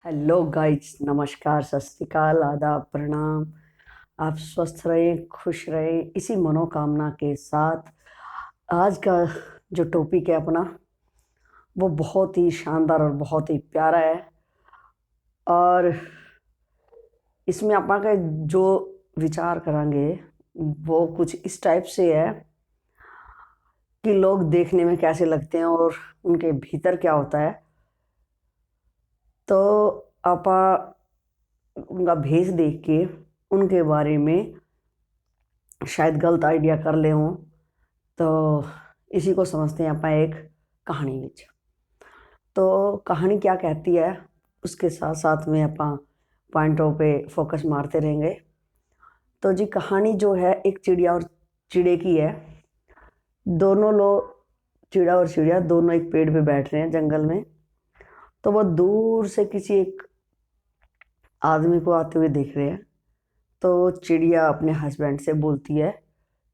Hello guys, नमस्कार, सत श्री अकाल, आदाब, प्रणाम। आप स्वस्थ रहें, खुश रहें, इसी मनोकामना के साथ आज का जो टॉपिक है अपना, वो बहुत ही शानदार और बहुत ही प्यारा है। और इसमें अपना का जो विचार करेंगे वो कुछ इस टाइप से है कि लोग देखने में कैसे लगते हैं और उनके भीतर क्या होता है। तो आपा उनका भेष देख के उनके बारे में शायद गलत आइडिया कर ले हों। तो इसी को समझते हैं अपना एक कहानी विच। तो कहानी क्या कहती है उसके साथ साथ में अपना पॉइंटों पे फोकस मारते रहेंगे। तो जी कहानी जो है एक चिड़िया और चिड़े की है। दोनों लोग, चिड़ा और चिड़िया दोनों एक पेड़ पे बैठ रहे हैं जंगल में। तो वो दूर से किसी एक आदमी को आते हुए देख रहे हैं। तो चिड़िया अपने हस्बैंड से बोलती है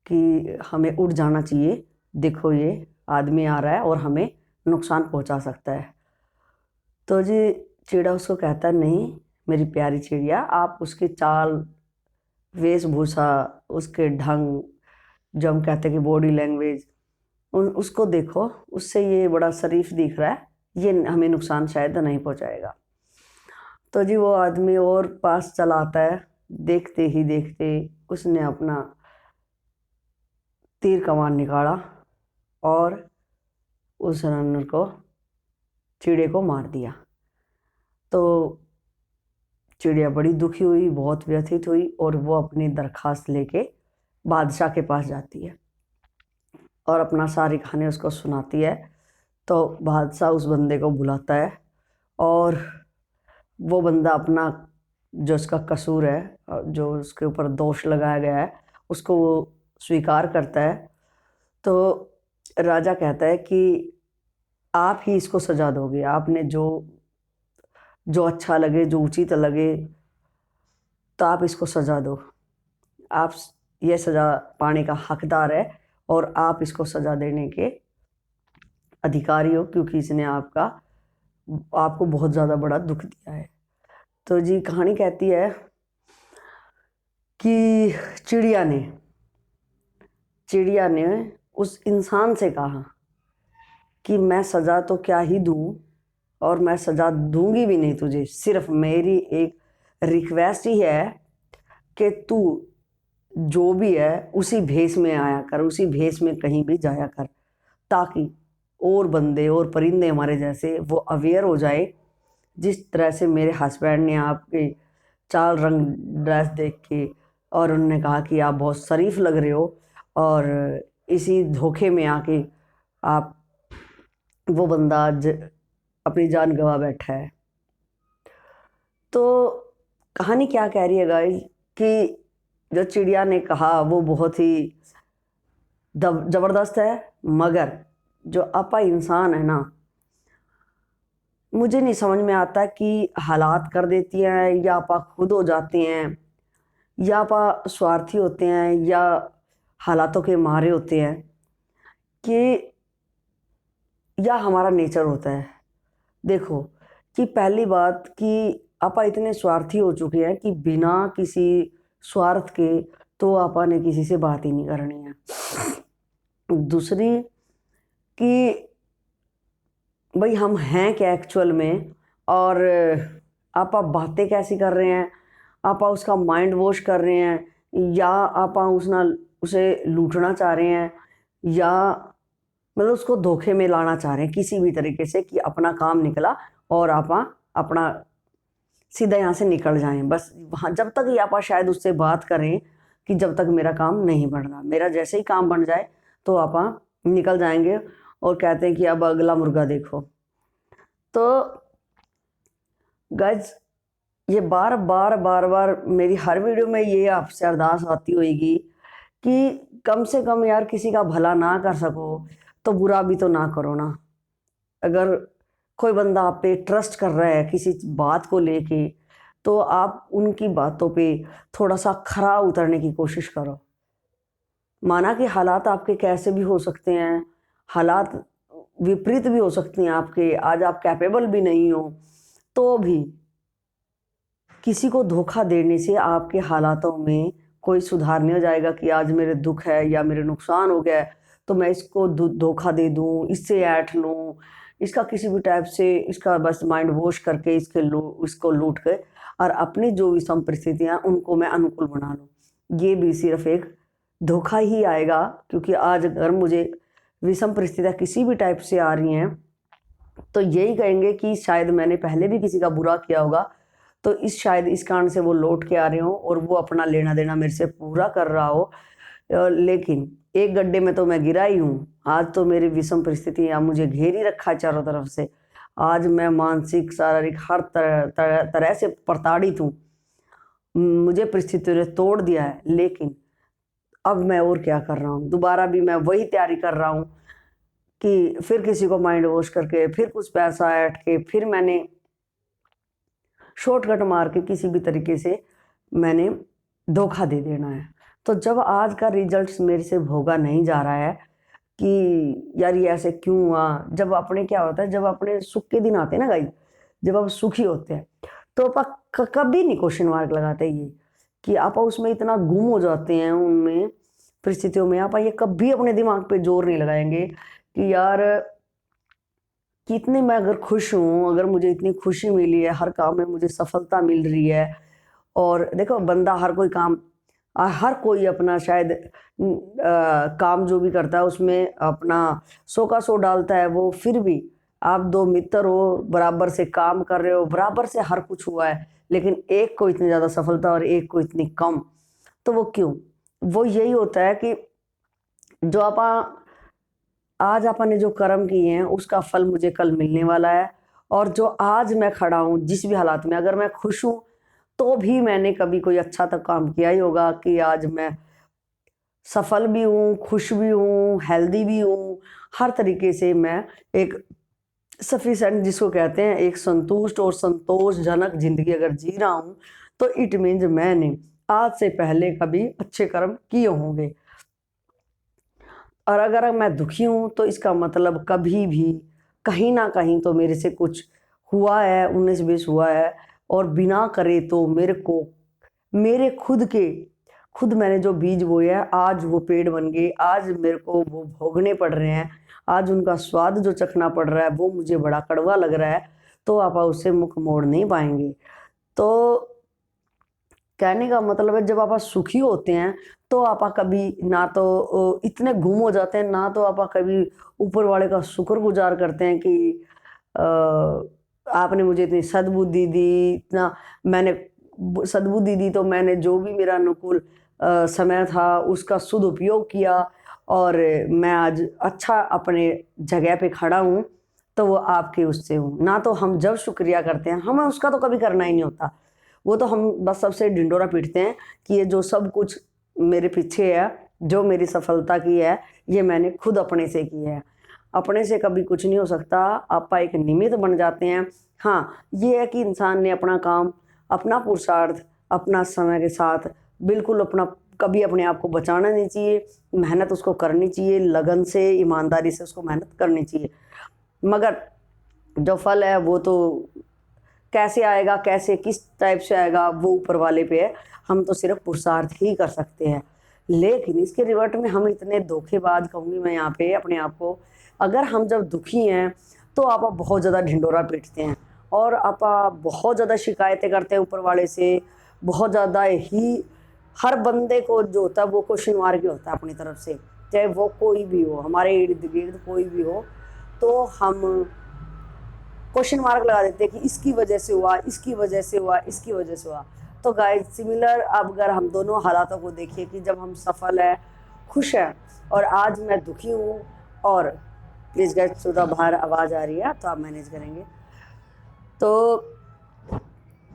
कि हमें उड़ जाना चाहिए, देखो ये आदमी आ रहा है और हमें नुकसान पहुंचा सकता है। तो जी चिड़ा उसको कहता है, नहीं मेरी प्यारी चिड़िया, आप उसकी चाल, वेशभूषा, उसके ढंग, जो हम कहते हैं कि बॉडी लैंग्वेज, उसको देखो, उससे ये बड़ा शरीफ दिख रहा है, ये हमें नुकसान शायद नहीं पहुंचाएगा। तो जी वो आदमी और पास चला आता है। देखते ही देखते उसने अपना तीर कमान निकाला और उस रनर को, चिड़े को मार दिया। तो चिड़िया बड़ी दुखी हुई, बहुत व्यथित हुई और वो अपनी दरखास्त लेके बादशाह के पास जाती है और अपना सारी कहानी उसको सुनाती है। तो बादशाह उस बंदे को बुलाता है और वो बंदा अपना, जो उसका कसूर है, जो उसके ऊपर दोष लगाया गया है, उसको वो स्वीकार करता है। तो राजा कहता है कि आप ही इसको सजा दोगे, आपने जो जो अच्छा लगे, जो उचित लगे, तो आप इसको सजा दो। आप ये सजा पाने का हकदार है और आप इसको सजा देने के अधिकारी हो, क्योंकि इसने आपको बहुत ज़्यादा बड़ा दुख दिया है। तो जी कहानी कहती है कि चिड़िया ने उस इंसान से कहा कि मैं सज़ा तो क्या ही दूँ, और मैं सज़ा दूंगी भी नहीं तुझे, सिर्फ मेरी एक रिक्वेस्ट ही है कि तू जो भी है उसी भेष में आया कर, उसी भेष में कहीं भी जाया कर, ताकि और बंदे और परिंदे हमारे जैसे वो अवेयर हो जाए। जिस तरह से मेरे हस्बैंड ने आपके चाल रंग, ड्रेस देख के और उन्होंने कहा कि आप बहुत शरीफ लग रहे हो, और इसी धोखे में आके आप, वो बंदा आज अपनी जान गंवा बैठा है। तो कहानी क्या कह रही है गाइस, कि जो चिड़िया ने कहा वो बहुत ही ज़बरदस्त है, मगर जो आपा इंसान है ना, मुझे नहीं समझ में आता कि हालात कर देती हैं या आपा खुद हो जाते हैं, या आपा स्वार्थी होते हैं, या हालातों के मारे होते हैं, कि या हमारा नेचर होता है। देखो कि पहली बात कि आपा इतने स्वार्थी हो चुके हैं कि बिना किसी स्वार्थ के तो आपा ने किसी से बात ही नहीं करनी है। दूसरी कि भाई हम हैं क्या एक्चुअल में, और आपा बातें कैसी कर रहे हैं, आपा उसका माइंड वॉश कर रहे हैं, या आपा उसे लूटना चाह रहे हैं, या मतलब उसको धोखे में लाना चाह रहे हैं किसी भी तरीके से, कि अपना काम निकला और आपा अपना सीधा यहाँ से निकल जाएं। बस वहाँ जब तक ये आपा शायद उससे बात करें कि जब तक मेरा काम नहीं बन रहा, मेरा जैसे ही काम बन जाए तो आपा निकल जाएंगे और कहते हैं कि अब अगला मुर्गा देखो। तो गाइज ये बार बार बार बार मेरी हर वीडियो में ये आपसे अरदास आती होगी कि कम से कम यार किसी का भला ना कर सको तो बुरा भी तो ना करो ना। अगर कोई बंदा आप पे ट्रस्ट कर रहा है किसी बात को लेके, तो आप उनकी बातों पे थोड़ा सा खरा उतरने की कोशिश करो। माना कि हालात आपके कैसे भी हो सकते हैं, हालात विपरीत भी हो सकते हैं आपके, आज आप कैपेबल भी नहीं हो, तो भी किसी को धोखा देने से आपके हालातों में कोई सुधार नहीं हो जाएगा कि आज मेरे दुख है या मेरे नुकसान हो गया है तो मैं इसको धोखा दे दूं, इससे ऐठ लूं, इसका किसी भी टाइप से इसका बस माइंड वॉश करके इसको लूट के और अपनी जो विषम परिस्थितियां उनको मैं अनुकूल बना लूं। ये भी सिर्फ एक धोखा ही आएगा, क्योंकि आज अगर मुझे विषम परिस्थितियां किसी भी टाइप से आ रही हैं तो यही कहेंगे कि शायद मैंने पहले भी किसी का बुरा किया होगा, तो शायद इस कारण से वो लौट के आ रहे हो और वो अपना लेना देना मेरे से पूरा कर रहा हो। लेकिन एक गड्ढे में तो मैं गिरा ही हूँ। आज तो मेरी विषम परिस्थितियाँ मुझे घेर ही रखा है चारों तरफ से। आज मैं मानसिक शारीरिक हर तरह से प्रताड़ित हूँ। मुझे परिस्थितियों ने तोड़ दिया है, लेकिन अब मैं और क्या कर रहा हूँ, दोबारा भी मैं वही तैयारी कर रहा हूँ कि फिर किसी को माइंड वॉश करके, फिर कुछ पैसा ऐड के, फिर मैंने शॉर्टकट मार के किसी भी तरीके से मैंने धोखा दे देना है। तो जब आज का रिजल्ट मेरे से भोगा नहीं जा रहा है कि यार ये ऐसे क्यों हुआ, जब अपने क्या होता है, जब अपने सुख के दिन आते हैं ना गाइस, जब आप सुखी होते हैं तो आप कभी नहीं क्वेश्चन मार्क लगाते ये कि आप उसमें इतना गुम हो जाते हैं उनमें परिस्थितियों में, आप ये कभी अपने दिमाग पे जोर नहीं लगाएंगे कि यार कितने मैं अगर खुश हूँ, अगर मुझे इतनी खुशी मिली है, हर काम में मुझे सफलता मिल रही है। और देखो बंदा हर कोई अपना शायद काम जो भी करता है उसमें अपना 100 का 100 डालता है वो, फिर भी आप दो मित्र हो, बराबर से काम कर रहे हो, बराबर से हर कुछ हुआ है, लेकिन एक को इतनी ज़्यादा सफलता और एक को इतनी कम। तो वो क्यों? वो यही होता है कि जो आज आपने जो कर्म किए हैं उसका फल मुझे कल मिलने वाला है। और जो आज मैं खड़ा हूँ जिस भी हालात में, अगर मैं खुश हूँ तो भी मैंने कभी कोई अच्छा तक काम किया ही होगा कि आज मैं सफल भी हूँ, खुश भी हूँ, हेल्दी भी हूँ, हर तरीके से मैं एक सफिशेंट जिसको कहते हैं एक संतुष्ट और संतोषजनक जिंदगी अगर जी रहा हूँ तो इट मीन्स मैंने आज से पहले कभी अच्छे कर्म किए होंगे। और अगर मैं दुखी हूँ तो इसका मतलब कभी भी कहीं ना कहीं तो मेरे से कुछ हुआ है, 19-20 हुआ है, और बिना करे तो मेरे खुद मैंने जो बीज बोए हैं आज वो पेड़ बन गए, आज मेरे को वो भोगने पड़ रहे हैं, आज उनका स्वाद जो चखना पड़ रहा है वो मुझे बड़ा कड़वा लग रहा है, तो आप उससे मुख मोड़ नहीं पाएंगे। तो कहने का मतलब है जब आप सुखी होते हैं तो आप कभी ना तो इतने गुम हो जाते हैं, ना तो आप कभी ऊपर वाले का शुक्रगुजार करते हैं कि आपने मुझे इतनी सद्बुद्धि दी, इतना मैंने सद्बुद्धि दी तो मैंने जो भी मेरा अनुकूल समय था उसका सदुपयोग किया और मैं आज अच्छा अपने जगह पे खड़ा हूँ, तो वो आपके उससे हूँ। ना तो हम जब शुक्रिया करते हैं, हमें उसका तो कभी करना ही नहीं होता, वो तो हम बस सबसे ढिंडोरा पीटते हैं कि ये जो सब कुछ मेरे पीछे है, जो मेरी सफलता की है, ये मैंने खुद अपने से की है। अपने से कभी कुछ नहीं हो सकता, आप एक निमित्त बन जाते हैं। हाँ, ये है कि इंसान ने अपना काम, अपना पुरुषार्थ, अपना समय के साथ बिल्कुल अपना कभी अपने आप को बचाना नहीं चाहिए, मेहनत उसको करनी चाहिए, लगन से ईमानदारी से उसको मेहनत करनी चाहिए। मगर जो फल है वो तो कैसे आएगा, कैसे किस टाइप से आएगा वो ऊपर वाले पे है, हम तो सिर्फ पुरुषार्थ ही कर सकते हैं। लेकिन इसके रिवर्ट में हम इतने धोखेबाज कहूँगी मैं यहाँ पे अपने आप को, अगर हम जब दुखी हैं तो आप बहुत ज़्यादा ढिंडोरा पीटते हैं और आप बहुत ज़्यादा शिकायतें करते हैं ऊपर वाले से, बहुत ज़्यादा ही हर बंदे को जो होता है वो क्वेश्चन मार्क ही होता है अपनी तरफ से, चाहे वो कोई भी हो, हमारे इर्द गिर्द कोई भी हो, तो हम क्वेश्चन मार्क लगा देते हैं कि इसकी वजह से हुआ, इसकी वजह से हुआ, इसकी वजह से हुआ। तो गाइस सिमिलर अब अगर हम दोनों हालातों को देखिए कि जब हम सफल है, खुश है और आज मैं दुखी हूँ, और प्लीज़ गाइस थोड़ा बाहर आवाज़ आ रही है तो आप मैनेज करेंगे। तो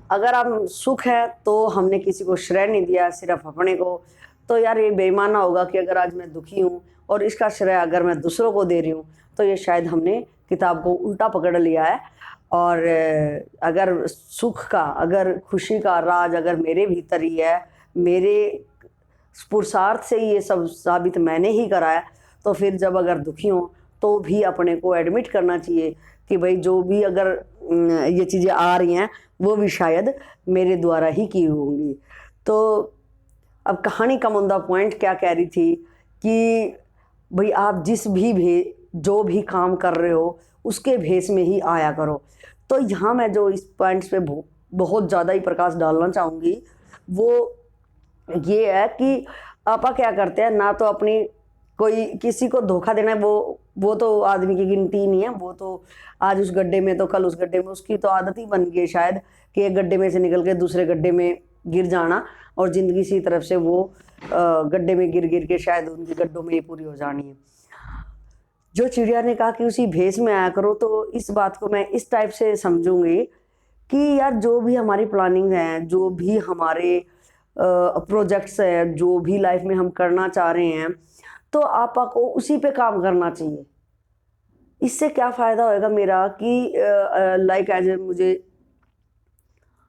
अगर हम सुख है तो हमने किसी को श्रेय नहीं दिया, सिर्फ अपने को, तो यार ये बेईमाना होगा कि अगर आज मैं दुखी हूँ और इसका श्रेय अगर मैं दूसरों को दे रही हूँ तो ये शायद हमने किताब को उल्टा पकड़ लिया है। और अगर सुख का, अगर खुशी का राज अगर मेरे भीतर ही है, मेरे पुरुषार्थ से ही ये सब साबित मैंने ही करा है, तो फिर जब अगर दुखी हो तो भी अपने को एडमिट करना चाहिए कि भाई जो भी अगर ये चीज़ें आ रही हैं वो भी शायद मेरे द्वारा ही की होंगी। तो अब कहानी का मुद्दा पॉइंट क्या कह रही थी कि भाई आप जो भी काम कर रहे हो उसके भेस में ही आया करो। तो यहाँ मैं जो इस पॉइंट्स पे बहुत ज़्यादा ही प्रकाश डालना चाहूँगी वो ये है कि आपा क्या करते हैं, ना तो अपनी कोई किसी को धोखा देना है, वो तो आदमी की गिनती ही नहीं है। वो तो आज उस गड्ढे में तो कल उस गड्ढे में, उसकी तो आदत ही बन गई शायद कि एक गड्ढे में से निकल के दूसरे गड्ढे में गिर जाना, और ज़िंदगी सी तरफ से वो गड्ढे में गिर गिर के शायद उनकी गड्ढों में ही पूरी हो जानी है। जो चिड़िया ने कहा कि उसी भेस में आया करो, तो इस बात को मैं इस टाइप से समझूंगी कि यार जो भी हमारी प्लानिंग है, जो भी हमारे प्रोजेक्ट्स हैं, जो भी लाइफ में हम करना चाह रहे हैं, तो आपा को उसी पे काम करना चाहिए। इससे क्या फ़ायदा होएगा मेरा कि लाइक एज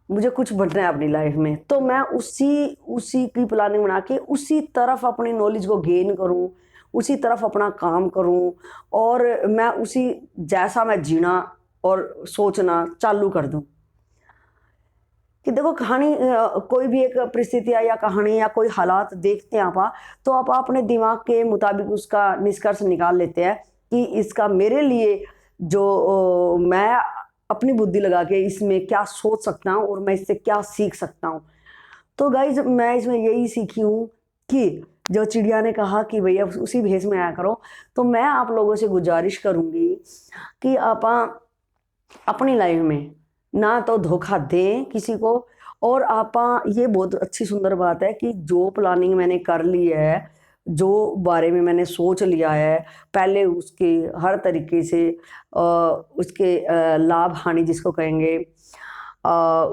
मुझे कुछ बनना है अपनी लाइफ में, तो मैं उसी की प्लानिंग बना के उसी तरफ अपनी नॉलेज को गेन करूं, उसी तरफ अपना काम करूं, और मैं उसी जैसा मैं जीना और सोचना चालू कर दूं। कि देखो कहानी कोई भी एक परिस्थिति या कहानी या कोई हालात देखते हैं आप, तो आप अपने दिमाग के मुताबिक उसका निष्कर्ष निकाल लेते हैं कि इसका मेरे लिए जो मैं अपनी बुद्धि लगा के इसमें क्या सोच सकता हूँ और मैं इससे क्या सीख सकता हूँ। तो गाइज मैं इसमें यही सीखी हूँ कि जो चिड़िया ने कहा कि भैया उसी भेष में आया करो, तो मैं आप लोगों से गुजारिश करूँगी कि आप अपनी लाइफ में ना तो धोखा दें किसी को, और आप ये बहुत अच्छी सुंदर बात है कि जो प्लानिंग मैंने कर ली है, जो बारे में मैंने सोच लिया है, पहले उसके हर तरीके से उसके लाभ हानि जिसको कहेंगे,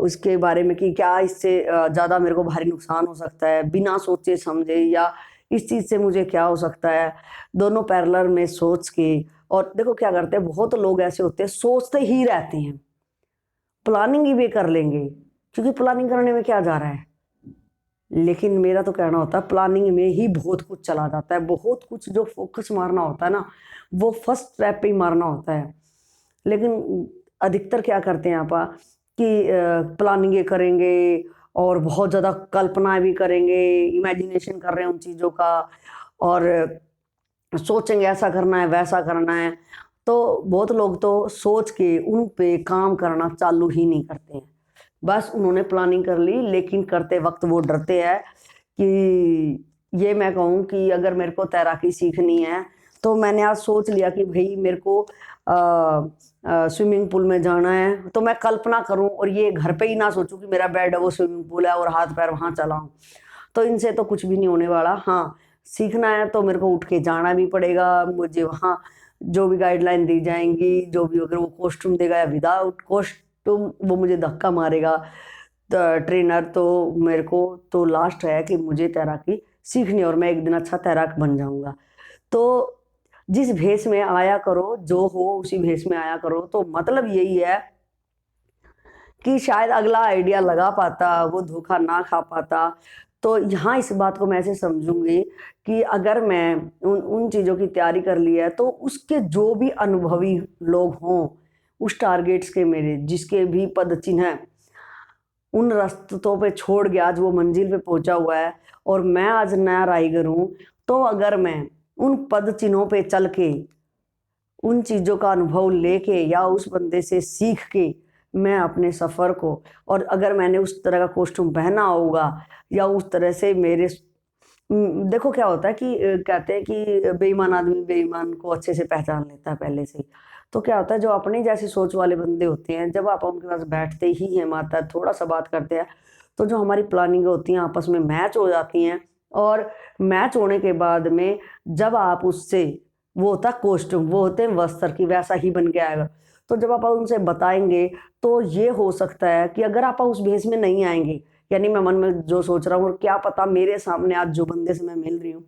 उसके बारे में कि क्या इससे ज़्यादा मेरे को भारी नुकसान हो सकता है बिना सोचे समझे, या इस चीज़ से मुझे क्या हो सकता है, दोनों पैरेलल में सोच के। और देखो क्या करते हैं, बहुत लोग ऐसे होते हैं सोचते ही रहते हैं, प्लानिंग ही वे कर लेंगे, क्योंकि प्लानिंग करने में क्या जा रहा है। लेकिन मेरा तो कहना होता है प्लानिंग में ही बहुत कुछ चला जाता है, बहुत कुछ जो फोकस मारना होता है ना वो फर्स्ट स्टेप पे ही मारना होता है। लेकिन अधिकतर क्या करते हैं आप कि प्लानिंग करेंगे और बहुत ज़्यादा कल्पना भी करेंगे, इमेजिनेशन कर रहे हैं उन चीज़ों का, और सोचेंगे ऐसा करना है वैसा करना है। तो बहुत लोग तो सोच के उन पे काम करना चालू ही नहीं करते हैं, बस उन्होंने प्लानिंग कर ली, लेकिन करते वक्त वो डरते हैं। कि ये मैं कहूँ कि अगर मेरे को तैराकी सीखनी है, तो मैंने आज सोच लिया कि भाई मेरे को स्विमिंग पूल में जाना है, तो मैं कल्पना करूं और ये घर पे ही ना सोचूं कि मेरा बेड है वो स्विमिंग पूल है और हाथ पैर वहाँ चलाऊं, तो इनसे तो कुछ भी नहीं होने वाला। हाँ, सीखना है तो मेरे को उठ के जाना भी पड़ेगा, मुझे वहाँ जो भी गाइडलाइन दी जाएंगी, जो भी अगर वो कॉस्ट्यूम देगा या विदाउट कॉस्ट्यूम वो मुझे धक्का मारेगा ट्रेनर, तो मेरे को तो लास्ट है कि मुझे तैराकी सीखनी और मैं एक दिन अच्छा तैराक बन जाऊंगा। तो जिस भेष में आया करो, जो हो उसी भेष में आया करो, तो मतलब यही है कि शायद अगला आइडिया लगा पाता, वो धोखा ना खा पाता। तो यहाँ इस बात को मैं ऐसे समझूंगी कि अगर मैं उन चीज़ों की तैयारी कर ली है, तो उसके जो भी अनुभवी लोग हों उस टारगेट्स के, मेरे जिसके भी पद चिन्ह हैं, उन रास्तों पे छोड़ के आज वो मंजिल पे पहुंचा हुआ है और मैं आज नया राइगर हूँ, तो अगर मैं उन पद चिन्हों पे चल के उन चीज़ों का अनुभव लेके या उस बंदे से सीख के मैं अपने सफ़र को, और अगर मैंने उस तरह का कॉस्ट्यूम पहना होगा या उस तरह से मेरे देखो क्या होता है कि कहते हैं कि बेईमान आदमी बेईमान को अच्छे से पहचान लेता है पहले से ही। तो क्या होता है, जो अपनी जैसी सोच वाले बंदे होते हैं, जब आप उनके पास बैठते ही हैं, माता थोड़ा सा बात करते हैं, तो जो हमारी प्लानिंग होती हैं आपस में मैच हो जाती हैं, और मैच होने के बाद में जब आप उससे, वो होता है कॉस्ट्यूम, वो होते हैं वस्त्र की, वैसा ही बन के आएगा। तो जब आप उनसे बताएंगे तो ये हो सकता है कि अगर आप उस भेष में नहीं आएंगे, यानी मैं मन में जो सोच रहा हूँ, और क्या पता मेरे सामने आज जो बंदे से मैं मिल रही हूँ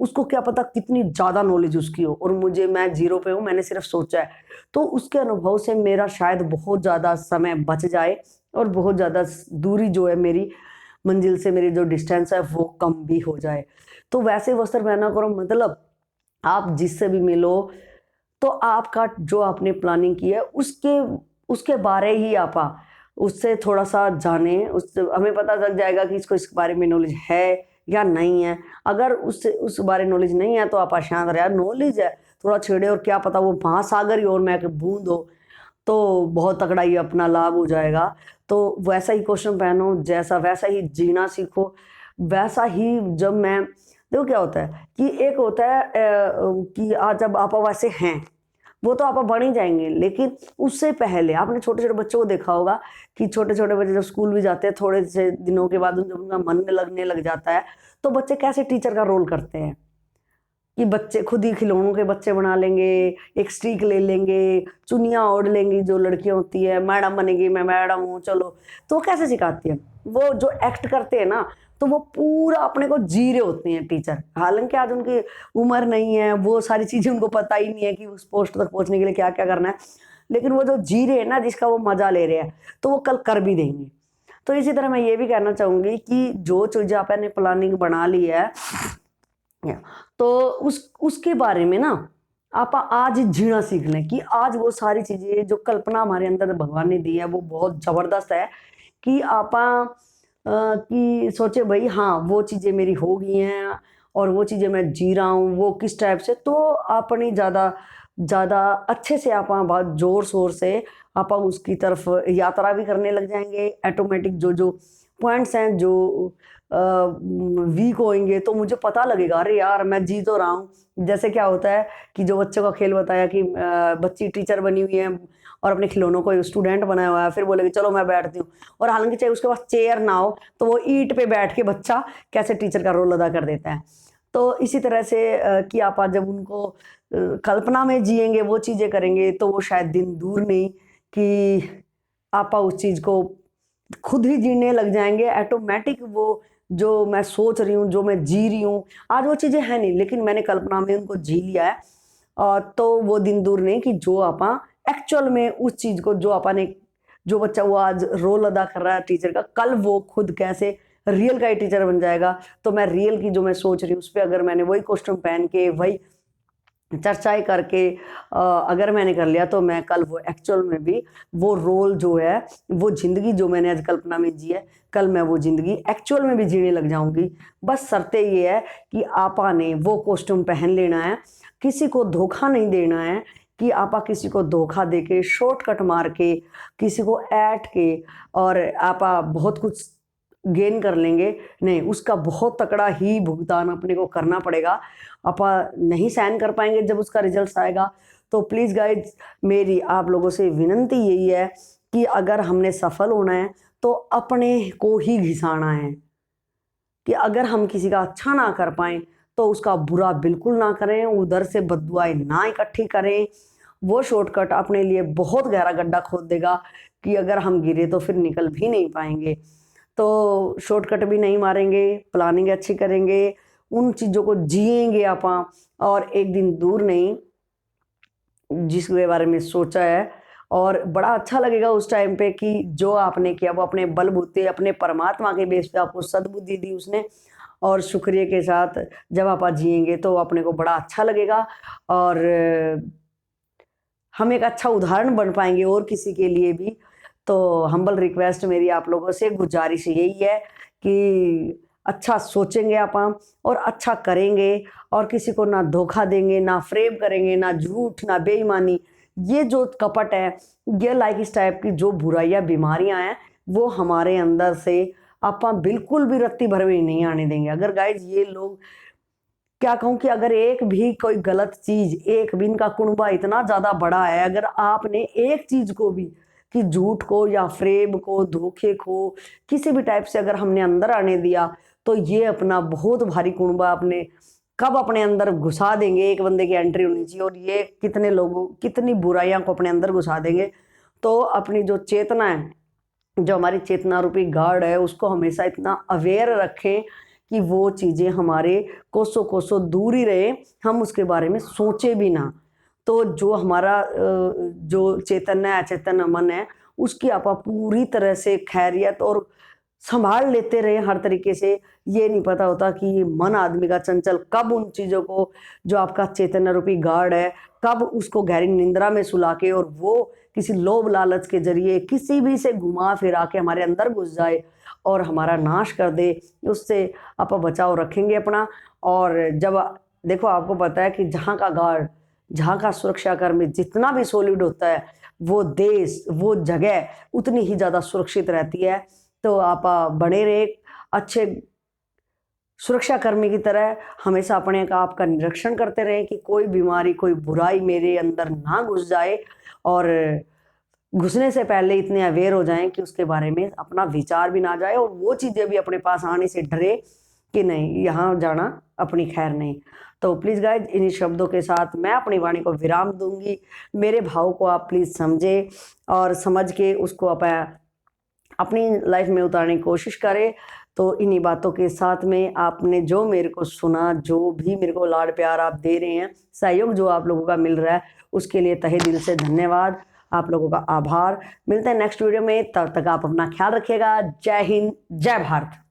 उसको क्या पता कितनी ज़्यादा नॉलेज उसकी हो, और मैं जीरो पे हूँ, मैंने सिर्फ सोचा है, तो उसके अनुभव से मेरा शायद बहुत ज़्यादा समय बच जाए और बहुत ज़्यादा दूरी जो है मेरी मंजिल से, मेरी जो डिस्टेंस है वो कम भी हो जाए। तो वैसे वस्त्र पहना करो, मतलब आप जिससे भी मिलो तो आपका जो आपने प्लानिंग की है उसके उसके बारे ही आपा उससे थोड़ा सा जाने, उससे हमें पता लग जाएगा कि इसको इस बारे में नॉलेज है या नहीं है। अगर उससे उस बारे नॉलेज नहीं है तो आप शांत रहे, यार नॉलेज है थोड़ा छेड़े और क्या पता वो महासागर ही और मैं कि बूंद हो, तो बहुत तगड़ा ही अपना लाभ हो जाएगा। तो वैसा ही क्वेश्चन पहनो, जैसा वैसा ही जीना सीखो, वैसा ही जब मैं देखो क्या होता है कि एक होता है कि आज जब आप वैसे हैं वो तो आप बन ही जाएंगे, लेकिन उससे पहले आपने छोटे छोटे बच्चों को देखा होगा कि छोटे छोटे बच्चे जब स्कूल भी जाते हैं थोड़े से दिनों के बाद जब उनका मन लगने लग जाता है तो बच्चे कैसे टीचर का रोल करते हैं कि बच्चे खुद ही खिलौनों के बच्चे बना लेंगे, एक स्टिक ले लेंगे, चुनियाँ ओढ़ लेंगी जो लड़कियां होती है, मैडम बनेगी मैं मैडम हूँ चलो। तो वो कैसे सिखाती है, वो जो एक्ट करते हैं ना तो वो पूरा अपने को जी रहे होते हैं टीचर, हालांकि आज उनकी उम्र नहीं है, वो सारी चीज़ें उनको पता ही नहीं है कि उस पोस्ट तक पहुँचने के लिए क्या क्या करना है, लेकिन वो जो जी रहे हैं ना जिसका वो मज़ा ले रहे हैं तो वो कल कर भी देंगे। तो इसी तरह मैं ये भी कहना चाहूँगी कि जो चीज़ें आपने प्लानिंग बना ली है तो उसके बारे में ना आप आज जीना सीख लें कि आज वो सारी चीज़ें जो कल्पना हमारे अंदर भगवान ने दी है वो बहुत ज़बरदस्त है कि आप कि सोचे भाई हाँ वो चीज़ें मेरी हो गई हैं और वो चीज़ें मैं जी रहा हूँ वो किस टाइप से, तो अपनी ज़्यादा ज़्यादा अच्छे से आप बहुत ज़ोर शोर से आप उसकी तरफ यात्रा भी करने लग जाएंगे। ऑटोमेटिक जो जो पॉइंट्स हैं जो वीक होंगे तो मुझे पता लगेगा अरे यार मैं जी तो रहा हूँ। जैसे क्या होता है कि जो बच्चों का खेल बताया कि बच्ची टीचर बनी हुई है और अपने खिलौनों को स्टूडेंट बनाया हुआ है, फिर बोलेगी चलो मैं बैठती हूँ, और हालांकि चाहे उसके पास चेयर ना हो तो वो ईंट पे बैठ के बच्चा कैसे टीचर का रोल अदा कर देता है। तो इसी तरह से कि आप आज जब उनको कल्पना में जिएंगे वो चीज़ें करेंगे तो वो शायद दिन दूर नहीं कि आप उस चीज़ को खुद ही जीने लग जाएंगे ऑटोमेटिक। वो जो मैं सोच रही हूँ जो मैं जी रही हूँ आज वो चीज़ें हैं नहीं, लेकिन मैंने कल्पना में उनको जी लिया है। तो वो दिन दूर नहीं कि जो आप एक्चुअल में उस चीज़ को जो आपने जो बच्चा वो आज रोल अदा कर रहा है टीचर का, कल वो खुद कैसे रियल का ही टीचर बन जाएगा। तो मैं रियल की जो मैं सोच रही हूँ उस पर अगर मैंने वही कॉस्ट्यूम पहन के वही चर्चाएं करके अगर मैंने कर लिया तो मैं कल वो एक्चुअल में भी वो रोल जो है वो ज़िंदगी जो मैंने आज कल्पना में जी है कल मैं वो ज़िंदगी एक्चुअल में भी जीने लग जाऊंगी। बस शर्तें ये है कि आपा ने वो कॉस्ट्यूम पहन लेना है, किसी को धोखा नहीं देना है कि आपा किसी को धोखा दे के शॉर्टकट मार के किसी को ऐट के और आपा बहुत कुछ गेन कर लेंगे, नहीं उसका बहुत तकड़ा ही भुगतान अपने को करना पड़ेगा। आप नहीं सहन कर पाएंगे जब उसका रिजल्ट आएगा। तो प्लीज़ गाइज मेरी आप लोगों से विनंती यही है कि अगर हमने सफल होना है तो अपने को ही घिसाना है कि अगर हम किसी का अच्छा ना कर पाएँ तो उसका बुरा बिल्कुल ना करें, उधर से बद्दुआएं ना इकट्ठी करें। वो शॉर्टकट अपने लिए बहुत गहरा गड्ढा खोद देगा कि अगर हम गिरे तो फिर निकल भी नहीं पाएंगे। तो शॉर्टकट भी नहीं मारेंगे, प्लानिंग अच्छी करेंगे, उन चीज़ों को जिएंगे आप, और एक दिन दूर नहीं जिसके बारे में सोचा है और बड़ा अच्छा लगेगा उस टाइम पे कि जो आपने किया वो अपने बलबूते अपने परमात्मा के बेस पे आपको सद्बुद्धि दी उसने, और शुक्रिया के साथ जब आप जिएंगे तो अपने को बड़ा अच्छा लगेगा और हम एक अच्छा उदाहरण बन पाएंगे और किसी के लिए भी। तो हम्बल रिक्वेस्ट मेरी आप लोगों से गुजारिश यही है कि अच्छा सोचेंगे आप और अच्छा करेंगे और किसी को ना धोखा देंगे, ना फ्रेब करेंगे, ना झूठ, ना बेईमानी। ये जो कपट है, ये लाइक इस टाइप की जो बुराइयां बीमारियां हैं वो हमारे अंदर से आप बिल्कुल भी रत्ती भर भी नहीं आने देंगे। अगर गाइज ये लोग क्या कहूँ कि अगर एक भी कोई गलत चीज, एक भी इनका कुनबा इतना ज्यादा बड़ा है, अगर आपने एक चीज को भी कि झूठ को या फ्रेब को धोखे को किसी भी टाइप से अगर हमने अंदर आने दिया तो ये अपना बहुत भारी कुनबा अपने कब अपने अंदर घुसा देंगे। एक बंदे की एंट्री होनी चाहिए और ये कितने लोगों कितनी बुराइयां को अपने अंदर घुसा देंगे। तो अपनी जो चेतना है, जो हमारी चेतना रूपी गार्ड है, उसको हमेशा इतना अवेयर रखें कि वो चीज़ें हमारे कोसों कोसों दूर ही रहे, हम उसके बारे में सोचे भी ना। तो जो हमारा जो चेतन है, अचेतन मन है, उसकी आप पूरी तरह से खैरियत और संभाल लेते रहे हर तरीके से। ये नहीं पता होता कि ये मन आदमी का चंचल कब उन चीज़ों को, जो आपका चैतन्य रूपी गार्ड है, कब उसको गहरी निंद्रा में सुला के और वो किसी लोभ लालच के जरिए किसी भी से घुमा फिरा के हमारे अंदर घुस जाए और हमारा नाश कर दे। उससे आप बचाव रखेंगे अपना। और जब देखो, आपको पता है कि जहाँ का गार्ड, जहाँ का सुरक्षाकर्मी जितना भी सॉलिड होता है, वो देश, वो जगह उतनी ही ज़्यादा सुरक्षित रहती है। तो आप बने रहे अच्छे सुरक्षाकर्मी की तरह, हमेशा अपने का आपका निरीक्षण करते रहे कि कोई बीमारी, कोई बुराई मेरे अंदर ना घुस जाए, और घुसने से पहले इतने अवेयर हो जाएं कि उसके बारे में अपना विचार भी ना जाए और वो चीज़ें भी अपने पास आने से डरे कि नहीं, यहाँ जाना अपनी खैर नहीं। तो प्लीज़ गाइज, इन्हीं शब्दों के साथ मैं अपनी वाणी को विराम दूंगी। मेरे भाव को आप प्लीज़ समझे और समझ के उसको अपनी लाइफ में उतारने की कोशिश करें। तो इन्हीं बातों के साथ में आपने जो मेरे को सुना, जो भी मेरे को लाड प्यार आप दे रहे हैं, सहयोग जो आप लोगों का मिल रहा है, उसके लिए तहे दिल से धन्यवाद, आप लोगों का आभार। मिलते हैं नेक्स्ट वीडियो में, तब तक आप अपना ख्याल रखिएगा। जय हिंद, जय भारत।